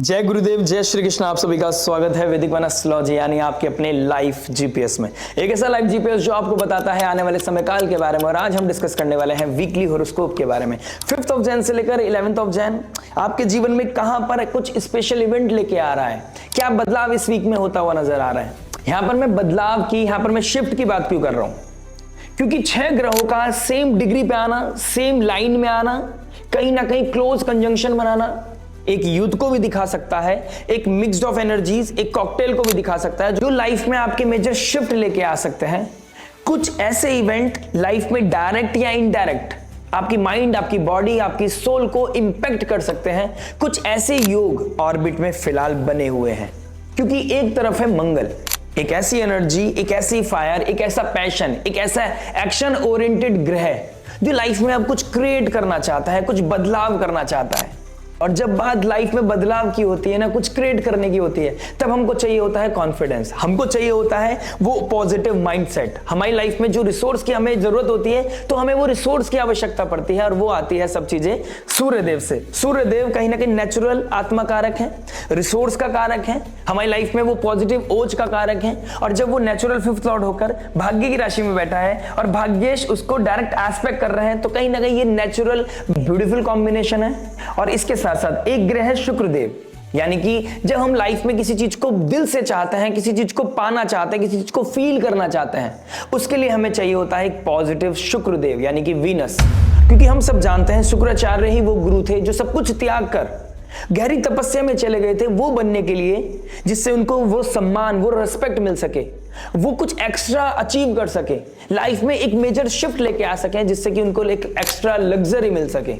जय गुरुदेव, जय श्री कृष्ण। आप सभी का स्वागत है वैदिक वन एस्ट्रोलॉजी यानी आपके अपने लाइफ जीपीएस में। एक ऐसा लाइफ जीपीएस जो आपको बताता है आने वाले समय काल के बारे में। और आज हम डिस्कस करने वाले हैं वीकली होरोस्कोप के बारे में। 5th ऑफ जैन से लेकर 11th ऑफ जैन आपके जीवन में कहां पर कुछ स्पेशल इवेंट लेके आ रहा है, क्या बदलाव इस वीक में होता हुआ नजर आ रहा है। यहां पर मैं बदलाव की, यहां पर मैं शिफ्ट की बात क्यों कर रहा हूं, क्योंकि 6 ग्रहों का सेम डिग्री पे आना, सेम लाइन में आना, कहीं ना कहीं क्लोज कंजंक्शन बनाना एक युद्ध को भी दिखा सकता है, एक मिक्स्ड ऑफ एनर्जीज, एक कॉकटेल को भी दिखा सकता है जो लाइफ में आपके मेजर शिफ्ट लेके आ सकते हैं। कुछ ऐसे इवेंट लाइफ में डायरेक्ट या इनडायरेक्ट आपकी माइंड, आपकी बॉडी, आपकी सोल को इंपैक्ट कर सकते हैं। कुछ ऐसे योग ऑर्बिट में फिलहाल बने हुए हैं, क्योंकि एक तरफ है मंगल, एक ऐसी एनर्जी, एक ऐसी फायर, एक ऐसा पैशन, एक ऐसा एक्शन ओरिएंटेड ग्रह जो लाइफ में अब कुछ क्रिएट करना चाहता है, कुछ बदलाव करना चाहता है। और जब बात लाइफ में बदलाव की होती है ना, कुछ क्रिएट करने की होती है, तब हमको चाहिए होता है कॉन्फिडेंस, हमको चाहिए होता है वो पॉजिटिव माइंडसेट। हमारी लाइफ में जो रिसोर्स की हमें जरूरत होती है, तो हमें वो रिसोर्स की आवश्यकता पड़ती है, और वो आती है सब चीजें सूर्यदेव से। सूर्यदेव कहीं ना कहीं नेचुरल आत्मा कारक है, रिसोर्स का कारक है, हमारी लाइफ में वो पॉजिटिव ओज का कारक है। और जब वो नेचुरल 5th लॉर्ड होकर भाग्य की राशि में बैठा है और भाग्येश उसको डायरेक्ट एस्पेक्ट कर रहे हैं, तो कहीं ना कहीं ये नेचुरल ब्यूटीफुल कॉम्बिनेशन है। और इसके साथ साथ एक ग्रह है शुक्रदेव, यानी कि जब हम लाइफ में किसी चीज को दिल से चाहते हैं, किसी चीज को पाना चाहते हैं, किसी चीज को फील करना चाहते हैं, उसके लिए हमें चाहिए होता है एक पॉजिटिव शुक्रदेव यानी कि वीनस। क्योंकि हम सब जानते हैं शुक्राचार्य ही वो गुरु थे जो सब कुछ त्याग कर गहरी तपस्या में चले गए थे वो बनने के लिए, जिससे उनको वो सम्मान, वो रिस्पेक्ट मिल सके, वो कुछ एक्स्ट्रा अचीव कर सके, लाइफ में एक मेजर शिफ्ट लेके आ सके, जिससे कि उनको एक एक्स्ट्रा लग्जरी मिल सके,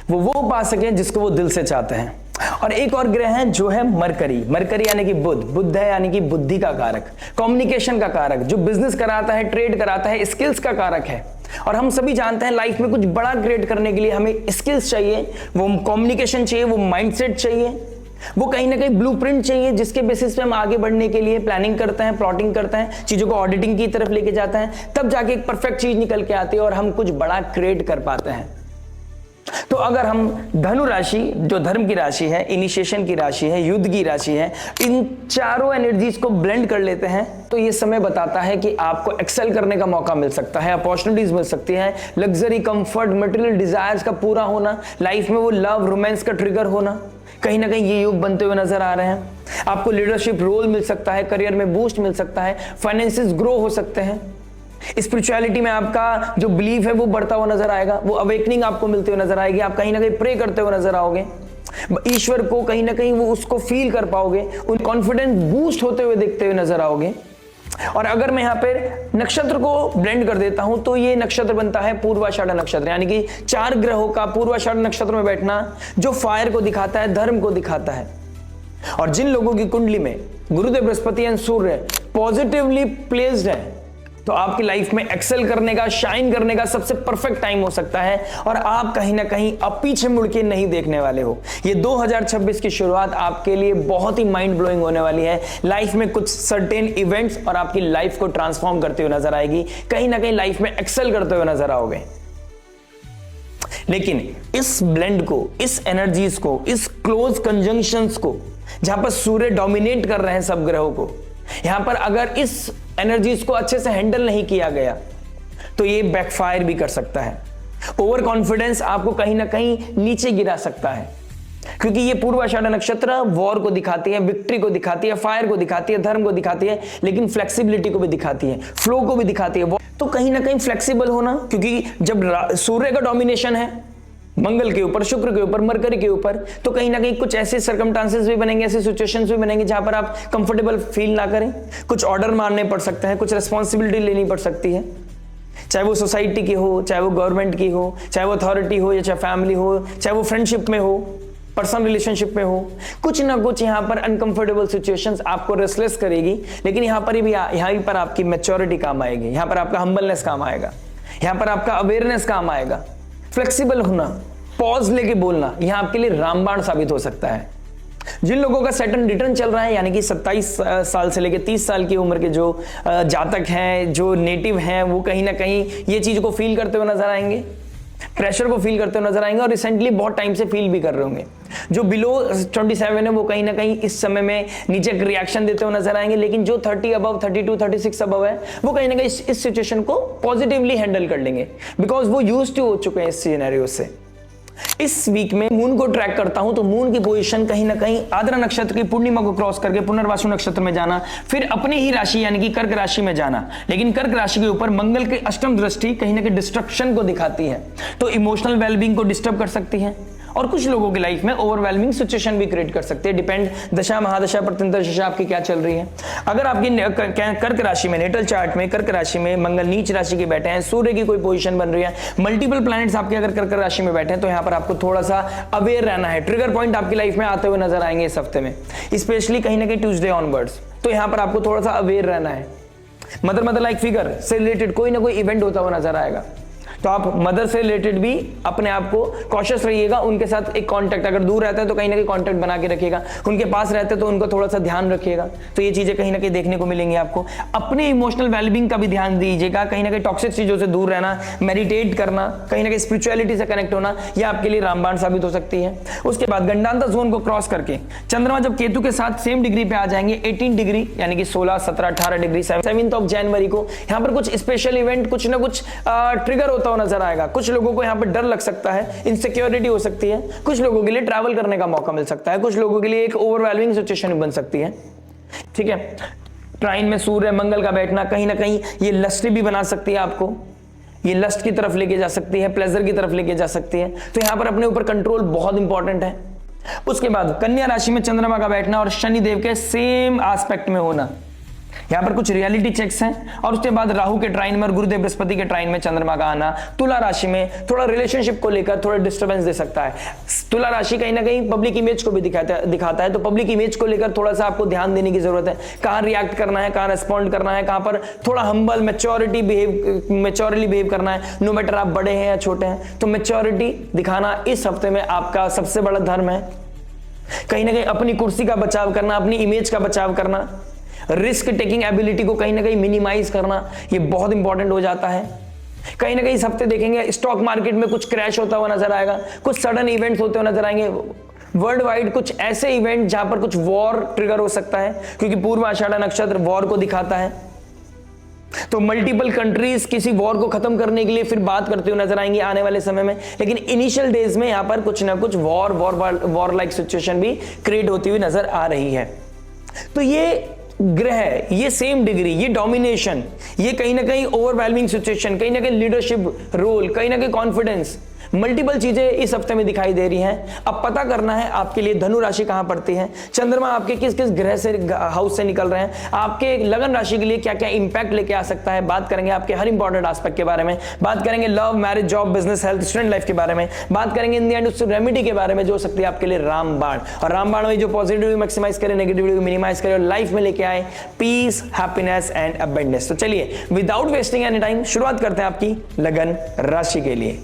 वो पा सके जिसको वो दिल से चाहते हैं। और एक और ग्रह है जो है मरकरी। मरकरी यानी कि बुध है, यानी कि बुद्धि का कारक, कम्युनिकेशन का कारक, जो बिजनेस कराता है, ट्रेड कराता है, स्किल्स का कारक है। और हम सभी जानते हैं लाइफ में कुछ बड़ा क्रिएट करने के लिए हमें स्किल्स चाहिए, वो कम्युनिकेशन चाहिए, वो माइंडसेट चाहिए, वो कहीं ना कहीं ब्लूप्रिंट चाहिए, जिसके बेसिस पे हम आगे बढ़ने के लिए प्लानिंग करते हैं, प्लॉटिंग करते हैं, चीजों को ऑडिटिंग की तरफ लेके जाते हैं, तब जाके एक परफेक्ट चीज निकल के आती है और हम कुछ बड़ा क्रिएट कर पाते हैं। तो अगर हम धनु राशि, जो धर्म की राशि है, इनिशिएशन की राशि है, युद्ध की राशि है, इन चारों एनर्जीज को ब्लेंड कर लेते हैं, तो ये समय बताता है कि आपको एक्सेल करने का मौका मिल सकता है, अपॉर्चुनिटीज मिल सकती है, लग्जरी, कंफर्ट, मटेरियल डिजायर्स का पूरा होना, लाइफ में वो लव, रोमांस का ट्रिगर होना, कहीं ना कहीं ये योग बनते हुए नजर आ रहे हैं। आपको लीडरशिप रोल मिल सकता है, करियर में बूस्ट मिल सकता है, फाइनेंसेस ग्रो हो सकते हैं, स्पिरिचुअलिटी में आपका जो बिलीफ है वो बढ़ता हुआ नजर आएगा, वो अवेकनिंग आपको मिलते हुए नजर आएगी, आप कहीं ना कहीं प्रे करते हुए नजर आओगे, ईश्वर को कहीं ना कहीं वो उसको फील कर पाओगे, उन कॉन्फिडेंस बूस्ट होते हुए देखते हुए नजर आओगे। और अगर मैं यहाँ पे नक्षत्र को ब्लेंड कर देता हूं, तो ये नक्षत्र बनता है पूर्वाषाढ़ नक्षत्र, यानी कि 4 ग्रहों का पूर्वाषाढ़ नक्षत्र में बैठना, जो फायर को दिखाता है, धर्म को दिखाता है। और जिन लोगों की कुंडली में गुरुदेव, Brihaspati and Surya positively placed है, तो आपकी लाइफ में एक्सेल करने का, शाइन करने का सबसे परफेक्ट टाइम हो सकता है, और आप कहीं ना कहीं अब पीछे मुड़ के नहीं देखने वाले हो। ये 2026 की शुरुआत आपके लिए बहुत ही माइंड ब्लोइंग होने वाली है। लाइफ में कुछ सर्टेन इवेंट्स और आपकी लाइफ को ट्रांसफॉर्म करते हुए नजर आएगी, कहीं ना कहीं लाइफ में एक्सेल करते हुए नजर आओगे। लेकिन इस ब्लेंड को, इस एनर्जीज को, इस क्लोज कंजंक्शंस को, जहां पर सूर्य डोमिनेट कर रहे हैं सब ग्रहों को, यहां पर अगर इस एनर्जीज को अच्छे से हैंडल नहीं किया गया, तो ये बैकफायर भी कर सकता है। ओवर कॉन्फिडेंस आपको कहीं ना कहीं नीचे गिरा सकता है, क्योंकि ये पूर्वाषाढ़ नक्षत्र वॉर को दिखाती है, विक्ट्री को दिखाती है, फायर को दिखाती है, धर्म को दिखाती है, लेकिन फ्लेक्सिबिलिटी को भी दिखाती है, फ्लो को भी दिखाती है। तो कहीं ना कहीं फ्लेक्सिबल होना, क्योंकि जब सूर्य का डोमिनेशन है मंगल के ऊपर, शुक्र के ऊपर, मरकरी के ऊपर, तो कहीं ना कहीं कुछ ऐसे सर्कमस्टांसेस भी बनेंगे, ऐसे सिचुएशंस भी बनेंगे जहां पर आप कंफर्टेबल फील ना करें, कुछ ऑर्डर मानने पड़ सकते हैं, कुछ रिस्पॉन्सिबिलिटी लेनी पड़ सकती है, चाहे वो सोसाइटी की हो, चाहे वो गवर्नमेंट की हो, चाहे वो अथॉरिटी हो, या चाहे फैमिली हो, चाहे वो फ्रेंडशिप में हो, पर्सनल रिलेशनशिप में हो, कुछ ना कुछ यहाँ पर अनकंफर्टेबल सिचुएशंस आपको रेस्टलेस करेगी। लेकिन यहाँ पर आपकी मैच्योरिटी काम आएगी, यहाँ पर आपका हम्बलनेस काम आएगा, यहाँ पर आपका अवेयरनेस काम आएगा, फ्लेक्सिबल होना, पॉज लेके बोलना, यह आपके लिए रामबाण साबित हो सकता है। जिन लोगों का सैटर्न रिटर्न चल रहा है, यानी कि 27 साल से लेकर 30 साल की उम्र के जो जातक हैं, जो नेटिव हैं, वो कहीं ना कहीं ये चीज को फील करते हुए नजर आएंगे। प्रेशर को फील करते हुए नजर आएंगे और रिसेंटली बहुत टाइम से फील भी कर रहे होंगे। जो बिलो 27 है वो कहीं ना कहीं इस समय में नीचे रिएक्शन देते हुए नजर आएंगे, लेकिन जो 30 अबव, 32, 36 अबव है वो कहीं ना कहीं इस सिचुएशन को पॉजिटिवली हैंडल कर लेंगे, बिकॉज वो यूज्ड टू हो चुके हैं इस सिनेरियो से। इस वीक में मून को ट्रैक करता हूं तो मून की पोजीशन कहीं ना कहीं आद्रा नक्षत्र की पूर्णिमा को क्रॉस करके पुनर्वसु नक्षत्र में जाना, फिर अपनी ही राशि यानी कि कर्क राशि में जाना, लेकिन कर्क राशि के ऊपर मंगल की अष्टम दृष्टि कहीं ना कहीं डिस्ट्रक्शन को दिखाती है, तो इमोशनल वेलबींग को डिस्टर्ब कर सकती है और कुछ लोगों की लाइफ में ओवरवेलमिंग सिचुएशन भी क्रिएट कर सकते हैं। डिपेंड दशा महादशा प्रत्यंतर दशा आपकी क्या चल रही है। अगर आपकी कर्क राशि में, नेटल चार्ट में कर्क राशि में मंगल नीच राशि के बैठे हैं, सूर्य की कोई पोजीशन बन रही है, मल्टीपल प्लैनेट्स आपके अगर कर्क राशि में बैठे हैं, तो यहां पर आपको थोड़ा सा अवेयर रहना है। ट्रिगर पॉइंट आपकी लाइफ में आते हुए नजर आएंगे इस हफ्ते में, स्पेशली कहीं ना कहीं ट्यूसडे ऑनवर्ड्स, तो यहां पर आपको थोड़ा सा अवेयर रहना है। मदर लाइक फिगर से रिलेटेड कोई ना कोई इवेंट होता हुआ नजर आएगा, तो आप मदर से रिलेटेड भी अपने आप को कॉशियस रहिएगा। उनके साथ एक कांटेक्ट, अगर दूर रहता है तो कहीं ना कहीं कांटेक्ट बना के रखिएगा, उनके पास रहते हैं तो उनको थोड़ा सा ध्यान रखिएगा। तो ये चीजें कहीं ना कहीं देखने को मिलेंगी आपको। अपने इमोशनल वेलबींग का भी ध्यान दीजिएगा, कहीं ना कहीं टॉक्सिक चीजों से दूर रहना, मेडिटेट करना, कहीं ना कहीं स्पिरिचुअलिटी से कनेक्ट होना, यह आपके लिए रामबाण साबित हो सकती है। उसके बाद गंडांतर जोन को क्रॉस करके चंद्रमा जब केतु के साथ सेम डिग्री पे आ जाएंगे, 18 डिग्री यानी कि 16, 17, 18 डिग्री, 7 जनवरी को यहाँ पर कुछ स्पेशल इवेंट, कुछ ना कुछ ट्रिगर होता हुआ नजर आएगा। कुछ लोगों को यहां पर डर लग सकता है, इनसिक्योरिटी हो सकती है, कुछ लोगों के लिए ट्रैवल करने का मौका मिल सकता है, कुछ लोगों के लिए एक ओवरवेलमिंग सिचुएशन बन सकती है। ठीक है, ट्राइन में सूर्य मंगल का बैठना कहीं ना कहीं ये लस्ट भी बना सकती है आपको, ये लस्ट की तरफ लेके जा सकती है, प्लेजर की तरफ लेके जा सकती है। तो यहां पर अपने ऊपर कंट्रोल बहुत इंपॉर्टेंट है। उसके बाद कन्या राशि में चंद्रमा का बैठना और शनि देव के सेम एस्पेक्ट में होना, यहां पर कुछ रियलिटी चेक्स हैं। और उसके बाद राहु के ट्राइन में और गुरुदेव बृहस्पति के ट्राइन में चंद्रमा का आना तुला राशि में थोड़ा रिलेशनशिप को लेकर थोड़ा डिस्टर्बेंस दे सकता है। तुला राशि कहीं ना कहीं पब्लिक इमेज को भी दिखाता है, तो पब्लिक इमेज को लेकर थोड़ा सा आपको ध्यान देने की जरूरत है। कहां रिएक्ट करना है, कहां रेस्पॉन्ड करना है, कहां पर थोड़ा हम्बल मैच्योरिटी मैच्योरली बिहेव करना है। नो मैटर आप बड़े हैं या छोटे हैं, तो मैच्योरिटी दिखाना इस हफ्ते में आपका सबसे बड़ा धर्म है। कहीं ना कहीं अपनी कुर्सी का बचाव करना, अपनी इमेज का बचाव करना, रिस्क टेकिंग एबिलिटी को कहीं ना कहीं मिनिमाइज करना, ये बहुत इंपॉर्टेंट हो जाता है। कहीं ना कहीं इस हफ्ते देखेंगे स्टॉक मार्केट में कुछ क्रैश होता हुआ नजर आएगा, कुछ सडन इवेंट्स होते हुए नजर आएंगे वर्ल्ड वाइड, कुछ ऐसे इवेंट जहां पर कुछ वॉर ट्रिगर हो सकता है, क्योंकि पूर्व आषाढ़ नक्षत्र वॉर को दिखाता है। तो मल्टीपल कंट्रीज किसी वॉर को खत्म करने के लिए फिर बात करते हुए नजर आएंगे आने वाले समय में, लेकिन इनिशियल डेज में यहां पर कुछ ना कुछ वॉर लाइक सिचुएशन भी क्रिएट होती हुई नजर आ रही है। तो ये ग्रह, ये सेम डिग्री, ये डोमिनेशन, ये कहीं ना कहीं ओवरवेलमिंग सिचुएशन, कहीं ना कहीं लीडरशिप रोल, कहीं ना कहीं कॉन्फिडेंस, मल्टीपल चीजें इस हफ्ते में दिखाई दे रही हैं। अब पता करना है आपके लिए धनु राशि कहां पड़ती है, चंद्रमा आपके किस किस ग्रह से हाउस से निकल रहे हैं, आपके लगन राशि के लिए क्या क्या इंपैक्ट लेके आ सकता है। बात करेंगे आपके हर इंपॉर्टेंट एस्पेक्ट के बारे में, बात करेंगे love, marriage, job, business, health, student life के बारे में, बात करेंगे इन द एंड उस रेमेडी के बारे में जो हो सकती है आपके लिए रामबाण। और रामबाण में जो पॉजिटिविटी मैक्सिमाइज करे, नेगेटिविटी को मिनिमाइज करे और लाइफ में लेके आए पीस, हैप्पीनेस एंड अबंडेंस। तो चलिए विदाउट वेस्टिंग एनी टाइम शुरुआत करते हैं आपकी लगन राशि के लिए।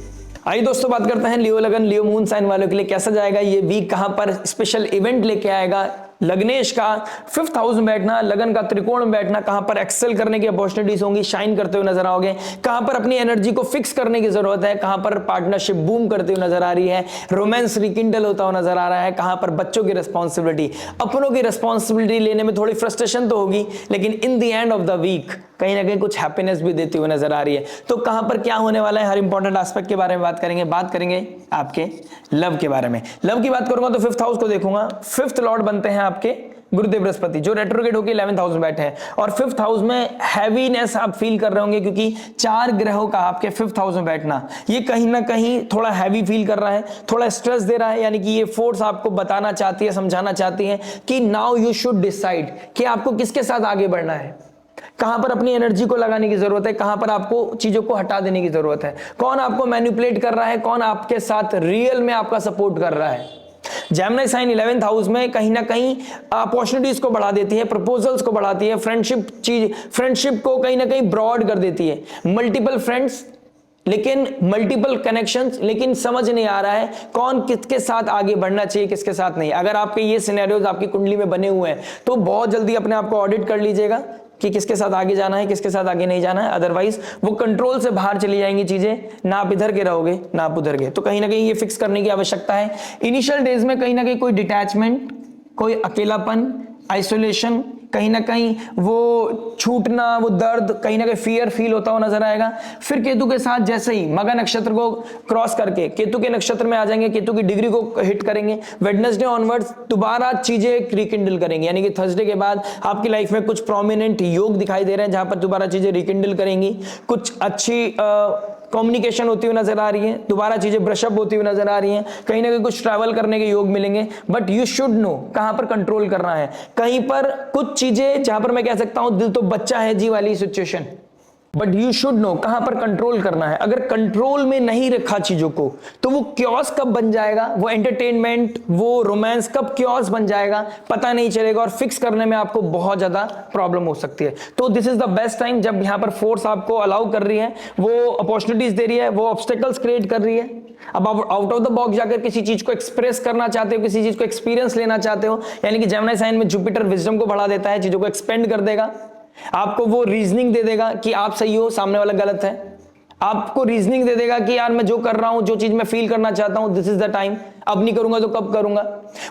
आइए दोस्तों बात करते हैं लियो लगन, लियो मून साइन वालों के लिए कैसा जाएगा ये वीक, कहां पर स्पेशल इवेंट लेके आएगा। लग्नेश का 5th हाउस में बैठना, लगन का त्रिकोण में बैठना, कहां पर एक्सेल करने की अपॉर्चुनिटीज होंगी, शाइन करते हुए नजर आओगे, कहां पर अपनी एनर्जी को फिक्स करने की जरूरत है, कहां पर पार्टनरशिप बूम करते हुए नजर आ रही है, रोमांस रिकिंडल होता हुआ नजर आ रहा है, कहां पर बच्चों की रिस्पॉन्सिबिलिटी, अपनों की रिस्पॉन्सिबिलिटी लेने में थोड़ी फ्रस्ट्रेशन तो होगी, लेकिन in the end of the week कहीं ना कहीं कुछ हैप्पीनेस भी देती हुई नजर आ रही है। तो कहां पर क्या होने वाला है, हर इंपॉर्टेंट एस्पेक्ट के बारे में बात करेंगे आपके लव के बारे में। लव की बात करूंगा तो 5th हाउस को देखूंगा, 5th लॉर्ड बनते हैं आपके गुरुदेव बृहस्पति, जो रेट्रोग्रेड होकर 11th हाउस में बैठे हैं, और 5th हाउस में हैवीनेस आप फील कर रहे होंगे, क्योंकि 4 ग्रहों का आपके 5th हाउस में बैठना ये कहीं ना कहीं थोड़ा हैवी फील कर रहा है, थोड़ा स्ट्रेस दे रहा है। यानी कि ये फोर्स आपको बताना चाहती है, समझाना चाहती है कि नाउ यू शुड डिसाइड कि आपको किसके साथ आगे बढ़ना है, कहां पर अपनी एनर्जी को लगाने की जरूरत है, कहां पर आपको चीजों को हटा देने की जरूरत है, कौन आपको मैनिपुलेट कर रहा है, कौन आपके साथ रियल में आपका सपोर्ट कर रहा है। जेमिनी साइन 11th हाउस में कहीं ना कहीं अपॉर्चुनिटीज को बढ़ा देती है, प्रपोजल्स को बढ़ाती है, फ्रेंडशिप को कहीं ना कहीं ब्रॉड कर देती है। मल्टीपल फ्रेंड्स लेकिन मल्टीपल कनेक्शंस, लेकिन समझ नहीं आ रहा है कौन किसके साथ आगे बढ़ना चाहिए, किसके साथ नहीं। अगर आपके ये सिनेरियोज आपकी कुंडली में बने हुए हैं तो बहुत जल्दी अपने आप को ऑडिट कर लीजिएगा, कि किसके साथ आगे जाना है, किसके साथ आगे नहीं जाना है, अदरवाइज वो कंट्रोल से बाहर चली जाएंगी चीजें, ना आप इधर के रहोगे ना आप उधर के। तो कहीं ना कहीं ये फिक्स करने की आवश्यकता है। इनिशियल डेज में कहीं ना कहीं कोई डिटैचमेंट, कोई अकेलापन, आइसोलेशन, कहीं ना कहीं वो छूटना, वो दर्द, कहीं ना कहीं फियर फील होता हुआ नजर आएगा। फिर केतु के साथ जैसे ही मघा नक्षत्र को क्रॉस करके केतु के नक्षत्र में आ जाएंगे, केतु की डिग्री को हिट करेंगे, वेडनेसडे ऑनवर्ड्स दोबारा चीजें रिकिंडल करेंगे, यानी कि थर्सडे के बाद आपकी लाइफ में कुछ प्रोमिनेंट योग दिखाई दे रहे हैं जहां पर दोबारा चीजें रिकिंडल करेंगी, कुछ अच्छी कम्युनिकेशन होती हुई नजर आ रही है, दोबारा चीजें ब्रशअप होती हुई नजर आ रही हैं, कहीं ना कहीं कुछ ट्रैवल करने के योग मिलेंगे। बट यू शुड नो कहां पर कंट्रोल करना है। कहीं पर कुछ चीजें जहां पर मैं कह सकता हूं दिल तो बच्चा है जी वाली situation, but you should know कहां पर कंट्रोल करना है। अगर कंट्रोल में नहीं रखा चीजों को तो वो क्योस कब बन जाएगा, वो एंटरटेनमेंट, वो रोमांस कब क्योस बन जाएगा पता नहीं चलेगा, और फिक्स करने में आपको बहुत ज्यादा प्रॉब्लम हो सकती है। तो this is the best time जब यहां पर फोर्स आपको अलाउ कर रही है, वो अपॉर्चुनिटीज दे रही है, वो ऑब्स्टेकल्स क्रिएट कर रही है। अब आप आउट ऑफ द बॉक्स जाकर किसी चीज को एक्सप्रेस करना चाहते हो, किसी चीज को एक्सपीरियंस लेना चाहते हो, यानी कि जेमिनी साइन में जुपिटर विजडम को बढ़ा देता है, चीजों को एक्सपेंड कर देगा, आपको वो रीजनिंग दे देगा कि आप सही हो, सामने वाला गलत है, आपको रीजनिंग दे देगा कि यार मैं जो कर रहा हूं, जो चीज मैं फील करना चाहता हूं, दिस इज द टाइम, अब नहीं करूंगा तो कब करूंगा।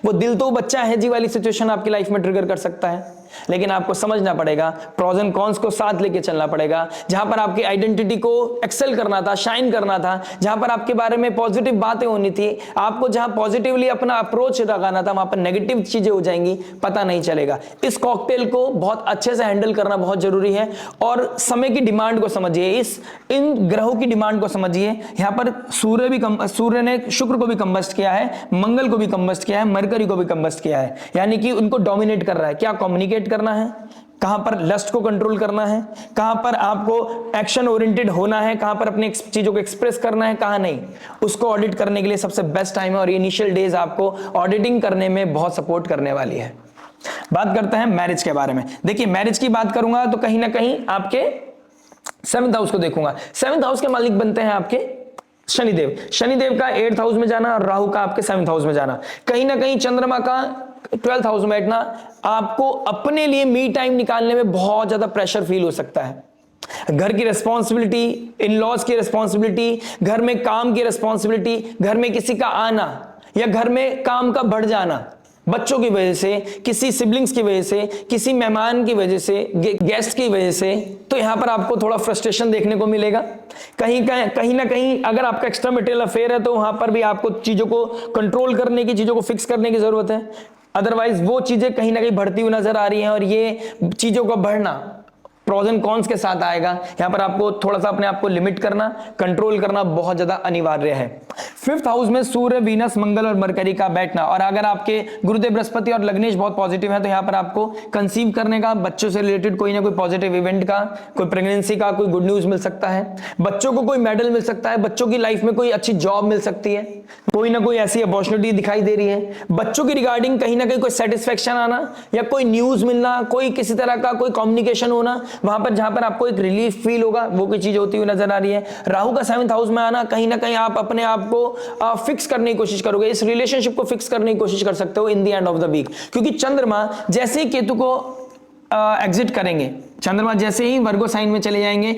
वो दिल तो बच्चा है जी वाली सिचुएशन आपकी लाइफ में ट्रिगर कर सकता है, लेकिन आपको समझना पड़ेगा, प्रोज एंड कॉन्स को साथ लेके चलना पड़ेगा। जहां पर आपकी आइडेंटिटी को एक्सेल करना था, शाइन करना था, जहां पर आपके बारे में पॉजिटिव बातें होनी थी, आपको जहां पॉजिटिवली अपना अप्रोच लगाना था, वहां पर नेगेटिव चीजें हो जाएंगी, पता नहीं चलेगा। इस कॉकटेल को बहुत अच्छे से हैंडल करना बहुत जरूरी है, और समय की डिमांड को समझिए, इन ग्रहों की डिमांड को समझिए। यहां पर सूर्य ने शुक्र को भी कंबस्ट किया है, मंगल को भी कंबस्ट किया है, मरकरी को भी कंबस्ट किया है, यानी कि उनको डोमिनेट कर रहा है। क्या कम्युनिकेट करना है, कहां पर लस्ट को कंट्रोल करना है, कहां पर आपको एक्शन ओरिएंटेड होना है, कहां पर अपनी चीजों को एक्सप्रेस करना है, कहां नहीं, उसको ऑडिट करने के लिए सबसे बेस्ट टाइम है। और ये इनिशियल डेज आपको ऑडिटिंग करने में बहुत सपोर्ट करने वाली है। बात करते हैं मैरिज के बारे में। देखिए, मैरिज की बात करूंगा तो कहीं ना कहीं आपके 7th हाउस को देखूंगा। 7th हाउस के मालिक बनते हैं आपके शनिदेव। शनिदेव का 8th हाउस में जाना और राहु का आपके 7th हाउस में जाना, कहीं ना कहीं चंद्रमा का 12th हाउस में बैठना, आपको अपने लिए मी टाइम निकालने में बहुत ज्यादा प्रेशर फील हो सकता है। घर की रिस्पॉन्सिबिलिटी, इन लॉज की रिस्पॉन्सिबिलिटी, घर में काम की रिस्पॉन्सिबिलिटी, घर में किसी का आना या घर में काम का बढ़ जाना, बच्चों की वजह से, किसी सिबलिंग्स की वजह से, किसी मेहमान की वजह से, गेस्ट की वजह से, तो यहां पर आपको थोड़ा फ्रस्ट्रेशन देखने को मिलेगा। कहीं ना कहीं अगर आपका एक्स्ट्रा मैरिटल अफेयर है तो वहां पर भी आपको चीजों को कंट्रोल करने की, चीजों को फिक्स करने की जरूरत है। अदरवाइज वो चीजें कहीं ना कहीं बढ़ती हुई नजर आ रही हैं, और ये चीजों का बढ़ना प्रोज एंड कॉन्स के साथ आएगा। यहां पर आपको थोड़ा सा अपने आप को लिमिट करना, कंट्रोल करना बहुत ज्यादा अनिवार्य है। 5th हाउस में सूर्य, वीनस, मंगल और मरकरी का बैठना, और अगर आपके गुरुदेव बृहस्पति और लग्नेश बहुत पॉजिटिव है तो यहां पर आपको कंसीव करने का, बच्चों से रिलेटेड कोई ना कोई पॉजिटिव इवेंट का, कोई प्रेगनेंसी का कोई गुड न्यूज मिल सकता है, बच्चों को कोई मेडल मिल सकता है, बच्चों की लाइफ में कोई अच्छी जॉब मिल सकती है, कोई ना कोई ऐसी अपॉर्चुनिटी दिखाई दे रही है। बच्चों की रिगार्डिंग कहीं ना कहीं कोई सेटिस्फेक्शन आना या कोई न्यूज मिलना, कोई किसी तरह का कोई कम्युनिकेशन होना, वहां पर जहां पर आपको एक रिलीफ फील होगा, वो कोई चीज होती हुई नजर आ रही है। राहु का 7th हाउस में आना, कहीं ना कहीं आप अपने आप को फिक्स करने की कोशिश करोगे, इस रिलेशनशिप को फिक्स करने की कोशिश कर सकते हो in the end of the week, क्योंकि चंद्रमा जैसे ही केतु को एग्जिट करेंगे, चंद्रमा जैसे ही वर्गो साइन में चले जाएंगे,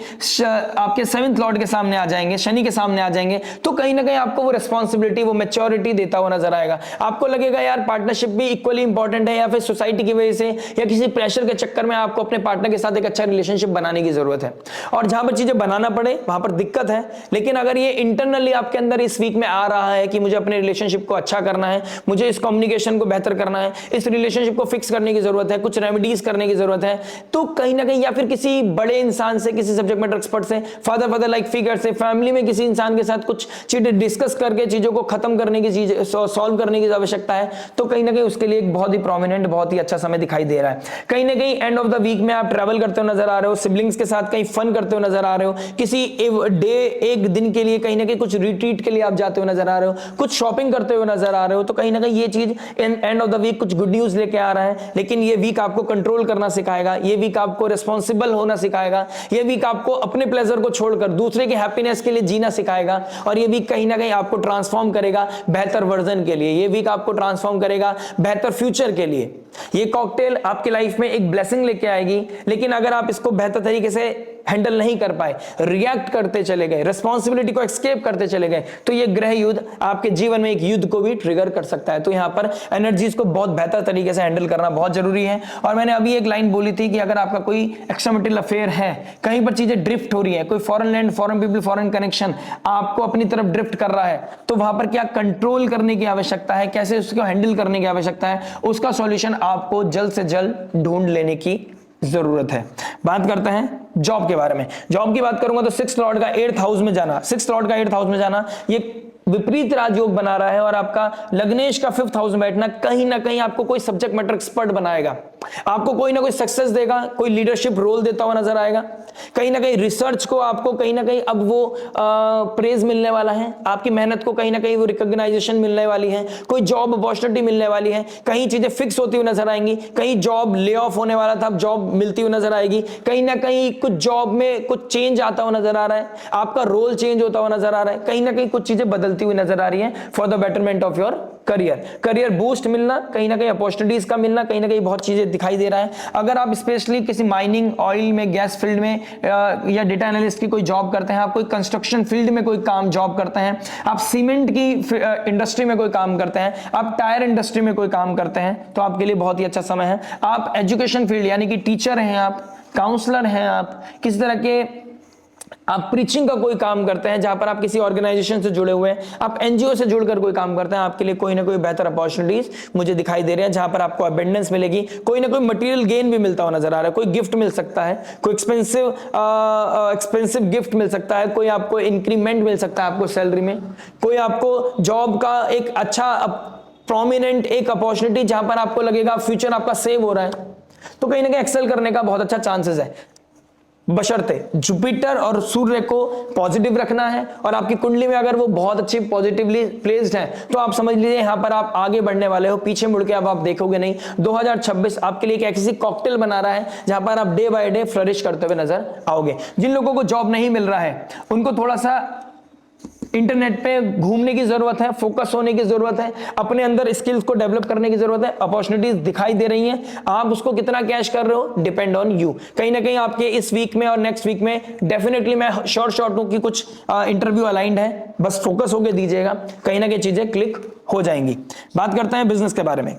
आपके 7th लॉर्ड के सामने आ जाएंगे, शनि के सामने आ जाएंगे, तो कहीं ना कहीं आपको वो रिस्पॉन्सिबिलिटी, वो मैच्योरिटी देता हुआ नजर आएगा। आपको लगेगा यार पार्टनरशिप भी इक्वली इंपॉर्टेंट है, या फिर सोसाइटी की वजह से या किसी प्रेशर के चक्कर में आपको अपने पार्टनर के साथ एक अच्छा रिलेशनशिप बनाने की जरूरत है, और जहां पर चीजें बनाना पड़े वहां पर दिक्कत है। लेकिन अगर ये इंटरनली आपके अंदर इस वीक में आ रहा है कि मुझे अपने रिलेशनशिप को अच्छा करना है, मुझे इस कम्युनिकेशन को बेहतर करना है, इस रिलेशनशिप को फिक्स करने की जरूरत है, कुछ रेमेडीज करने की जरूरत है, तो कहीं ना कहीं या फिर किसी बड़े इंसान से, किसी सब्जेक्ट मैटर एक्सपर्ट से, फादर लाइक फिगर से, फैमिली में किसी इंसान के साथ कुछ चीजें डिस्कस करके चीजों को खत्म करने की, चीज सॉल्व करने की आवश्यकता है, तो कहीं ना कहीं उसके लिए एक बहुत ही प्रोमिनेंट, बहुत ही अच्छा समय दिखाई दे रहा है। कहीं ना कहीं एंड ऑफ द वीक में आप ट्रैवल करते हुए नजर आ रहे हो, सिबलिंग्स के साथ कहीं फन करते हुए नजर आ रहे हो, किसी एक दिन के लिए कहीं ना कहीं कुछ रिट्रीट के लिए आप जाते हुए नजर आ रहे हो, कुछ शॉपिंग करते हुए नजर आ रहे हो, तो कहीं ना कहीं ये चीज एंड ऑफ द वीक कुछ गुड न्यूज लेके आ रहा है। लेकिन ये वीक आपको कंट्रोल करना सिखाएगा, ये वीक आपको रिस्पॉन्सिबल होना सिखाएगा, ये वीक आपको अपने प्लेजर को छोड़कर दूसरे के हैप्पीनेस के लिए जीना सिखाएगा, और ये वीक कहीं ना कहीं आपको ट्रांसफॉर्म करेगा बेहतर वर्जन के लिए, ये वीक आपको ट्रांसफॉर्म करेगा बेहतर फ्यूचर के लिए। ये कॉकटेल आपकी लाइफ में एक ब्लेसिंग लेके आएगी, लेकिन अगर आप इसको बेहतर तरीके से हैंडल नहीं कर पाए, रिएक्ट करते चले गए, रिस्पॉन्सिबिलिटी को एस्केप करते चले गए, तो ये ग्रह युद्ध आपके जीवन में एक युद्ध को भी ट्रिगर कर सकता है। तो यहां पर एनर्जीज को बहुत बेहतर तरीके से हैंडल करना बहुत जरूरी है। और मैंने अभी एक लाइन बोली थी कि अगर आपका कोई एक्स्ट्रामैरिटल अफेयर है, कहीं पर चीजें ड्रिफ्ट हो रही है, कोई foreign land, foreign people, foreign connection आपको अपनी तरफ ड्रिफ्ट कर रहा है, तो वहां पर क्या कंट्रोल करने की आवश्यकता है, कैसे उसको हैंडल करने की आवश्यकता है, उसका सॉल्यूशन आपको जल्द से जल्द ढूंढ लेने की जरूरत है। बात करते हैं जॉब के बारे में। जॉब की बात करूंगा तो 6th लॉर्ड का 8th हाउस में जाना, 6th लॉर्ड का 8th हाउस में जाना ये विपरीत राजयोग बना रहा है, और आपका लग्नेश का 5th हाउस में बैठना कहीं ना कहीं आपको कोई सब्जेक्ट मैटर एक्सपर्ट बनाएगा, आपको कोई ना कोई सक्सेस देगा, कोई लीडरशिप रोल देता हुआ नजर आएगा, कहीं ना कहीं रिसर्च को आपको कहीं ना कहीं अब वो प्रेज मिलने वाला है, आपकी मेहनत को कहीं ना कहीं वो रिकॉग्नाइजेशन मिलने वाली है, कोई जॉब अपॉर्चुनिटी मिलने वाली है, कहीं चीजें फिक्स होती हुई नजर आएंगी, कहीं जॉब ले ऑफ होने वाला था, जॉब मिलती हुई नजर आएगी, कहीं ना कहीं कुछ जॉब में कुछ चेंज आता हुआ नजर आ रहा है, आपका रोल चेंज होता हुआ नजर आ रहा है, कहीं ना कहीं कुछ चीजें बदलती हुई नजर आ रही है for the betterment of your career boost मिलना, कहीं ना कहीं अपॉर्चुनिटीज का मिलना, कहीं ना कहीं बहुत चीजें दिखाई दे रहा है। अगर आप स्पेशली किसी माइनिंग, ऑयल में, गैस फील्ड में या डेटा एनालिस्ट की कोई जॉब करते हैं, आप कोई कंस्ट्रक्शन फील्ड में कोई काम जॉब करते हैं, आप सीमेंट की इंडस्ट्री में कोई काम करते हैं, आप टायर इंडस्ट्री में कोई काम करते हैं, तो आपके लिए बहुत ही अच्छा समय है। आप एजुकेशन फील्ड यानी कि टीचर हैं, आप काउंसलर हैं, आप किसी तरह के आप प्रीचिंग का कोई काम करते हैं, जहां पर आप किसी ऑर्गेनाइजेशन से जुड़े हुए हैं, आप एनजीओ से जुड़कर कोई काम करते हैं, आपके लिए कोई ना कोई बेहतर अपॉर्चुनिटीज मुझे दिखाई दे रहे हैं, जहां पर आपको अबेंडेंस मिलेगी, कोई ना कोई मटेरियल गेन भी मिलता हुआ नजर आ रहा है, कोई गिफ्ट मिल सकता है, कोई एक्सपेंसिव गिफ्ट मिल सकता है, कोई आपको इंक्रीमेंट मिल सकता है आपको सैलरी में, कोई आपको जॉब का एक अच्छा प्रोमिनेंट एक अपॉर्चुनिटी जहां पर आपको लगेगा फ्यूचर आपका सेव हो रहा है, तो कहीं ना कहीं एक्सेल करने का बहुत अच्छा चांसेस है, बशर्ते जुपिटर और सूर्य को पॉजिटिव रखना है, और आपकी कुंडली में अगर वो बहुत अच्छी पॉजिटिवली प्लेस्ड है तो आप समझ लीजिए यहां पर आप आगे बढ़ने वाले हो, पीछे मुड़ के अब आप देखोगे नहीं। 2026 आपके लिए एक ऐसी कॉकटेल बना रहा है जहां पर आप डे बाय डे फ्लरिश करते हुए नजर आओगे। जिन लोगों को जॉब नहीं मिल रहा है उनको थोड़ा सा इंटरनेट पे घूमने की जरूरत है, फोकस होने की जरूरत है, अपने अंदर स्किल्स को डेवलप करने की जरूरत है। अपॉर्चुनिटीज दिखाई दे रही हैं, आप उसको कितना कैश कर रहे हो डिपेंड ऑन यू। कहीं ना कहीं आपके इस वीक में और नेक्स्ट वीक में डेफिनेटली मैं श्योर हूं कि कुछ इंटरव्यू अलाइंड है, बस फोकस होकर दीजिएगा, कहीं ना कहीं चीजें क्लिक हो जाएंगी। बात करते हैं बिजनेस के बारे में।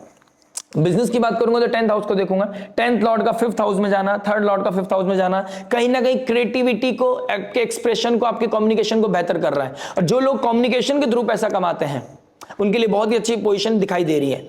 बिजनेस की बात करूंगा तो 10th हाउस को देखूंगा, 10th लॉर्ड का 5th हाउस में जाना, 3rd लॉर्ड का 5th हाउस में जाना कहीं ना कहीं क्रिएटिविटी को, आपके एक्सप्रेशन को, आपके कम्युनिकेशन को बेहतर कर रहा है। और जो लोग कम्युनिकेशन के थ्रू पैसा कमाते हैं उनके लिए बहुत ही अच्छी पोजीशन दिखाई दे रही है।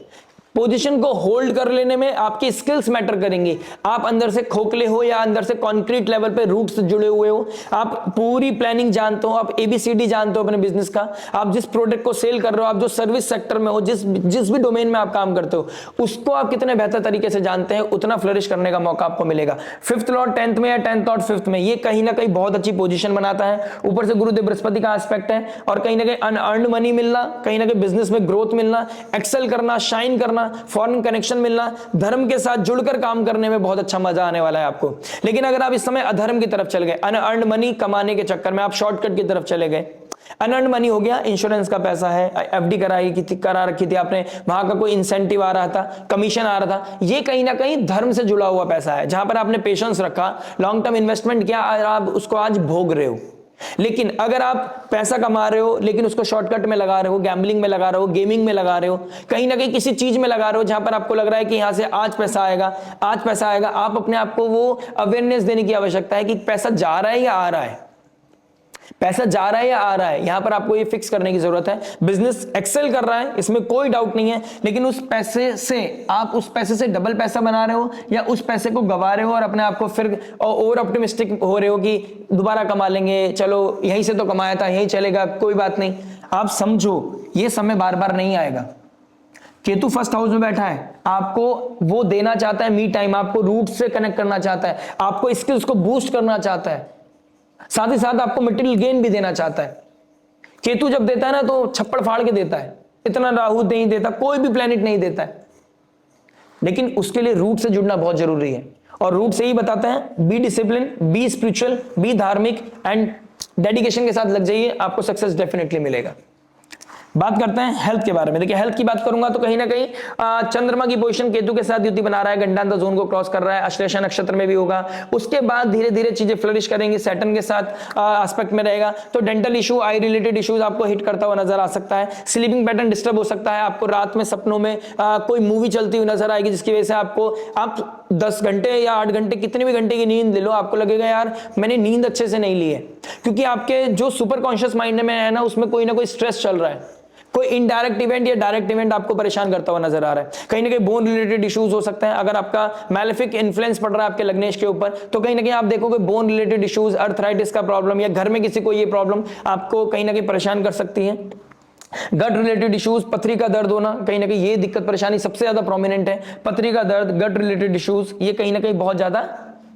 पोजीशन को होल्ड कर लेने में आपकी स्किल्स मैटर करेंगी। आप अंदर से खोखले हो या अंदर से कॉन्क्रीट लेवल पे रूट से जुड़े हुए हो, आप पूरी प्लानिंग जानते हो, आप एबीसीडी जानते हो अपने बिजनेस का, आप जिस प्रोडक्ट को सेल कर रहे हो, आप जो सर्विस सेक्टर में हो, जिस भी डोमेन में आप काम करते हो, उसको आप कितने बेहतर तरीके से जानते हैं, उतना फ्लरिश करने का मौका आपको मिलेगा। 5th लॉर्ड 10th में या 10th लॉर्ड 5th में, ये कहीं ना कहीं बहुत अच्छी पोजीशन बनाता है। ऊपर से गुरुदेव बृहस्पति का एस्पेक्ट है, और कहीं ना कहीं अनअर्न्ड मनी मिलना, कहीं ना कहीं बिजनेस में ग्रोथ मिलना, एक्सेल करना, शाइन करना, फॉरेन कनेक्शन मिलना, धर्म के साथ जुड़कर काम करने में बहुत अच्छा मजा आने वाला है आपको। लेकिन अगर आप इस समय अधर्म की तरफ चल गए, अनअर्न्ड मनी कमाने के चक्कर में आप शॉर्टकट की तरफ चले गए, अनअर्न्ड मनी हो गया, इंश्योरेंस का पैसा है, एफडी करा रखी थी आपने, वहां का कोई इंसेंटिव आ रहा था, कमीशन आ रहा था, ये कहीं ना कहीं धर्म से जुड़ा हुआ पैसा है, जहां पर आपने पेशेंस रखा, लॉन्ग टर्म इन्वेस्टमेंट किया, आप उसको आज भोग रहे हो। लेकिन अगर आप पैसा कमा रहे हो लेकिन उसको शॉर्टकट में लगा रहे हो, गैम्बलिंग में लगा रहे हो, गेमिंग में लगा रहे हो, कहीं ना कहीं किसी चीज में लगा रहे हो जहां पर आपको लग रहा है कि यहां से आज पैसा आएगा, आज पैसा आएगा, आप अपने आप को वो अवेयरनेस देने की आवश्यकता है कि पैसा जा रहा है या आ रहा है, पैसा जा रहा है या आ रहा है, यहां पर आपको ये फिक्स करने की जरूरत है। बिजनेस एक्सेल कर रहा है, इसमें कोई डाउट नहीं है, लेकिन उस पैसे से आप उस पैसे से डबल पैसा बना रहे हो या उस पैसे को गवा रहे हो और अपने आप को फिर ओवर ऑप्टिमिस्टिक हो रहे हो कि दोबारा कमा लेंगे, चलो यहीं से तो कमाया था, यहीं चलेगा, कोई बात नहीं। आप समझो ये समय बार बार नहीं आएगा। केतु 1st हाउस में बैठा है, आपको वो देना चाहता है मी टाइम, आपको रूट से कनेक्ट करना चाहता है, आपको स्किल्स को बूस्ट करना चाहता है, साथ ही साथ आपको मटेरियल गेन भी देना चाहता है। केतु जब देता है ना तो छप्पड़ फाड़ के देता है, इतना राहु नहीं देता, कोई भी प्लेनेट नहीं देता है, लेकिन उसके लिए रूट से जुड़ना बहुत जरूरी है। और रूट से ही बताते हैं be discipline, be spiritual, be धार्मिक एंड डेडिकेशन के साथ लग जाइए, आपको सक्सेस डेफिनेटली मिलेगा। बात करते हैं हेल्थ के बारे में। देखिए हेल्थ की बात करूंगा तो कहीं ना कहीं चंद्रमा की पोजीशन केतु के साथ युति बना रहा है, गंडांतर जोन को क्रॉस कर रहा है, अश्लेषा नक्षत्र में भी होगा। उसके बाद धीरे धीरे चीजें फ्लरिश करेंगी, सैटर्न के साथ एस्पेक्ट में रहेगा। तो dental issue, I related issues आपको हिट करता हुआ नजर आ सकता है। स्लीपिंग पैटर्न डिस्टर्ब हो सकता है, आपको रात में सपनों में कोई मूवी चलती हुई नजर आएगी, जिसकी वजह से आप 10 घंटे या 8 घंटे कितने भी घंटे की नींद ले लो, आपको लगेगा यार मैंने नींद अच्छे से नहीं ली है, क्योंकि आपके जो सुपर कॉन्शियस माइंड में है ना, उसमें कोई ना कोई स्ट्रेस चल रहा है, कोई इनडायरेक्ट इवेंट या डायरेक्ट इवेंट आपको परेशान करता हुआ नजर आ रहा है। कहीं ना कहीं बोन रिलेटेड इश्यूज हो सकते हैं। अगर आपका मैलेफिक इन्फ्लुएंस पड़ रहा है आपके लग्नेश के ऊपर, तो कहीं ना कहीं आप देखोगे बोन रिलेटेड इश्यूज, अर्थराइटिस का प्रॉब्लम, या घर में किसी को ये प्रॉब्लम आपको कहीं ना कहीं परेशान कर सकती है। गट रिलेटेड इश्यूज, पथरी का दर्द होना, कहीं ना कहीं ये दिक्कत परेशानी सबसे ज्यादा प्रोमिनेंट है। पथरी का दर्द, गट रिलेटेड इश्यूज, ये कहीं ना कहीं बहुत ज्यादा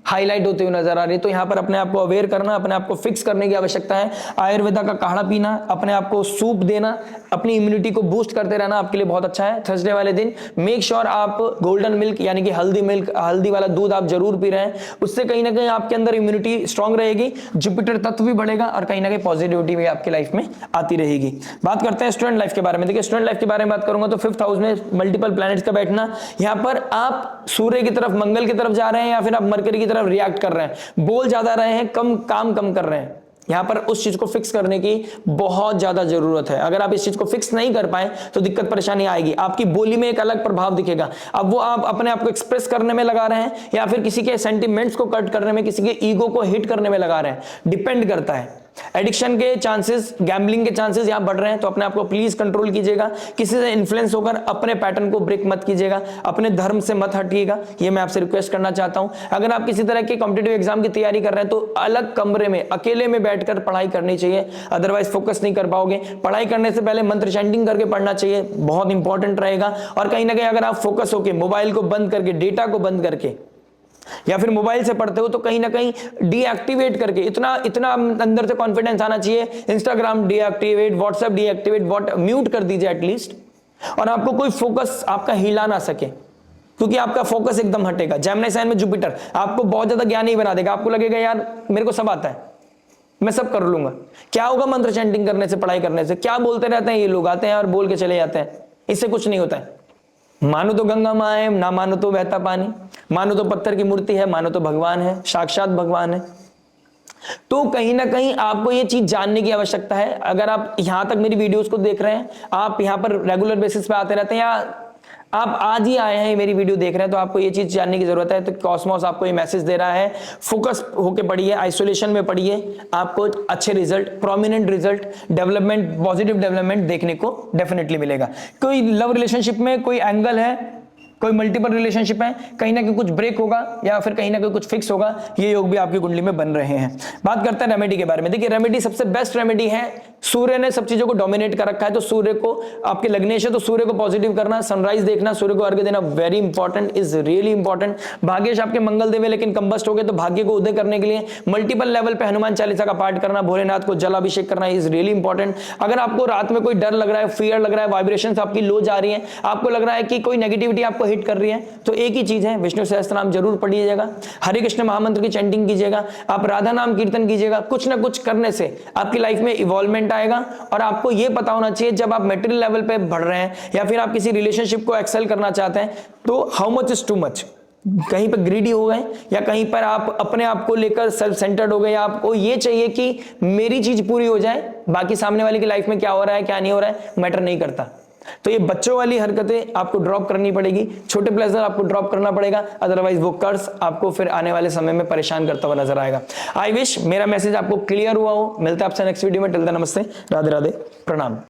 हाईलाइट होते हुए नजर आ रही है। तो यहां पर अपने आप को अवेयर करना, अपने आप को फिक्स करने की आवश्यकता है। आयुर्वेदा का काढ़ा पीना, अपने आप को सूप देना, अपनी इम्यूनिटी को बूस्ट करते रहना आपके लिए बहुत अच्छा है। थर्सडे वाले दिन मेक श्योर आप गोल्डन मिल्क यानी कि हल्दी मिल्क, हल्दी वाला दूध आप जरूर पी रहे हैं। उससे कहीं ना कहीं आपके अंदर इम्यूनिटी स्ट्रांग रहेगी, जुपिटर तत्व भी बढ़ेगा और कहीं ना कहीं पॉजिटिविटी भी आपकी लाइफ में आती रहेगी। बात करते हैं स्टूडेंट लाइफ के बारे में। देखिए स्टूडेंट लाइफ के बारे में बात करूंगा तो 5th हाउस में मल्टीपल प्लैनेट्स का बैठना, यहां पर आप सूर्य की तरफ, मंगल की तरफ जा रहे हैं या फिर आप मरकरी की तरफ रिएक्ट कर रहे हैं, बोल ज्यादा रहे हैं, काम कम कर रहे हैं। यहां पर उस चीज को फिक्स करने की बहुत ज्यादा जरूरत है। अगर आप इस चीज को फिक्स नहीं कर पाए तो दिक्कत परेशानी आएगी, आपकी बोली में एक अलग प्रभाव दिखेगा। अब वो आप अपने आप को एक्सप्रेस करने में लगा रहे हैं या फिर किसी के सेंटिमेंट्स को कट करने में, किसी के ईगो को हिट करने में लगा रहे हैं, डिपेंड करता है। एडिक्शन के चांसेस, गैम्बलिंग के चांसेस यहां बढ़ रहे हैं, तो अपने आप को प्लीज कंट्रोल कीजिएगा। किसी से इन्फ्लुएंस होकर अपने पैटर्न को ब्रेक मत कीजिएगा, अपने धर्म से मत हटिएगा, ये मैं आपसे रिक्वेस्ट करना चाहता हूं। अगर आप किसी तरह के कॉम्पिटिटिव एग्जाम की तैयारी कर रहे हैं तो अलग कमरे में अकेले में बैठकर पढ़ाई करनी चाहिए, अदरवाइज फोकस नहीं कर पाओगे। पढ़ाई करने से पहले मंत्र चैंटिंग करके पढ़ना चाहिए, बहुत इंपॉर्टेंट रहेगा। और कहीं ना कहीं अगर आप फोकस होकर मोबाइल को बंद करके, डेटा को बंद करके या फिर मोबाइल से पढ़ते हो तो कहीं ना कहीं डीएक्टिवेट करके, इतना अंदर से कॉन्फिडेंस आना चाहिए, Instagram deactivate, WhatsApp deactivate, mute कर दीजिए एटलीस्ट, और आपको कोई फोकस आपका हिला ना सके, क्योंकि आपका फोकस एकदम हटेगा। जेमिनी साइन में जुपिटर आपको बहुत ज्यादा ज्ञानी बना देगा, आपको लगेगा यार मेरे को सब आता है, मैं सब कर लूंगा। क्या होगा मंत्र चैंटिंग करने से, पढ़ाई करने से? क्या बोलते रहते हैं ये लोग, आते हैं और बोल के चले जाते हैं, इससे कुछ नहीं होता है। मानो तो गंगा माँ है, ना मानो तो बहता पानी, मानो तो पत्थर की मूर्ति है, मानो तो भगवान है, साक्षात भगवान है। तो कहीं ना कहीं आपको ये चीज जानने की आवश्यकता है। अगर आप यहां तक मेरी वीडियोस को देख रहे हैं, आप यहां पर रेगुलर बेसिस पे आते रहते हैं, या आप आज ही आए हैं मेरी वीडियो देख रहे हैं, तो आपको ये चीज जानने की जरूरत है। तो कॉस्मोस आपको ये मैसेज दे रहा है, फोकस होके पढ़िए, आइसोलेशन में पढ़िए, आपको अच्छे result, prominent result, development, positive development देखने को डेफिनेटली मिलेगा। कोई लव रिलेशनशिप में कोई एंगल है, कोई मल्टीपल रिलेशनशिप है, कहीं ना कहीं कुछ ब्रेक होगा या फिर कहीं ना कहीं कुछ फिक्स होगा, ये योग भी आपकी कुंडली में बन रहे हैं। बात करते हैं रेमेडी के बारे में। देखिए रेमेडी सबसे बेस्ट रेमेडी है, सूर्य ने सब चीजों को डोमिनेट कर रखा है, तो सूर्य को, आपके लग्नेश है तो सूर्य को पॉजिटिव करना, सनराइज देखना, सूर्य को अर्घ्य देना, very important, is really important. Bhagyesh आपके मंगल देव लेकिन कंबस्ट हो गए, तो भाग्य को उदय करने के लिए मल्टीपल लेवल पे हनुमान चालीसा का पाठ करना, भोलेनाथ को जल अभिषेक करना इज रियली इंपॉर्टेंट। अगर आपको रात में कोई डर लग रहा है, फियर लग रहा है, वाइब्रेशंस आपकी लो जा रही है, आपको लग रहा है कि कोई नेगेटिविटी आपको हिट कर रही है, तो एक ही चीज है, विष्णु सहस्त्रनाम जरूर पढ़िएगा, हरे कृष्ण महामंत्र की चैंटिंग कीजिएगा, आप राधा नाम कीर्तन कीजिएगा। कुछ ना कुछ करने से आपकी लाइफ में इवॉल्वमेंट आएगा। और आपको यह पता होना चाहिए, जब आप मेटेरियल लेवल पे बढ़ रहे हैं या फिर आप किसी रिलेशनशिप को एक्सेल करना चाहते हैं, तो how much is too much. कहीं पर ग्रीडी हो गए या कहीं पर आप अपने आप को लेकर सेल्फ सेंटर्ड हो गए, या आपको ये चाहिए कि मेरी चीज पूरी हो जाए, बाकी सामने वाले की लाइफ में क्या हो रहा है क्या नहीं हो रहा है मैटर नहीं करता। तो ये बच्चों वाली हरकतें आपको ड्रॉप करनी पड़ेगी, छोटे प्लेजर आपको ड्रॉप करना पड़ेगा, अदरवाइज वो कर्ज आपको फिर आने वाले समय में परेशान करता हुआ नजर आएगा। आई विश मेरा मैसेज आपको क्लियर हुआ हो। मिलते हैं आपसे नेक्स्ट वीडियो में। टिल देन नमस्ते, राधे राधे, प्रणाम।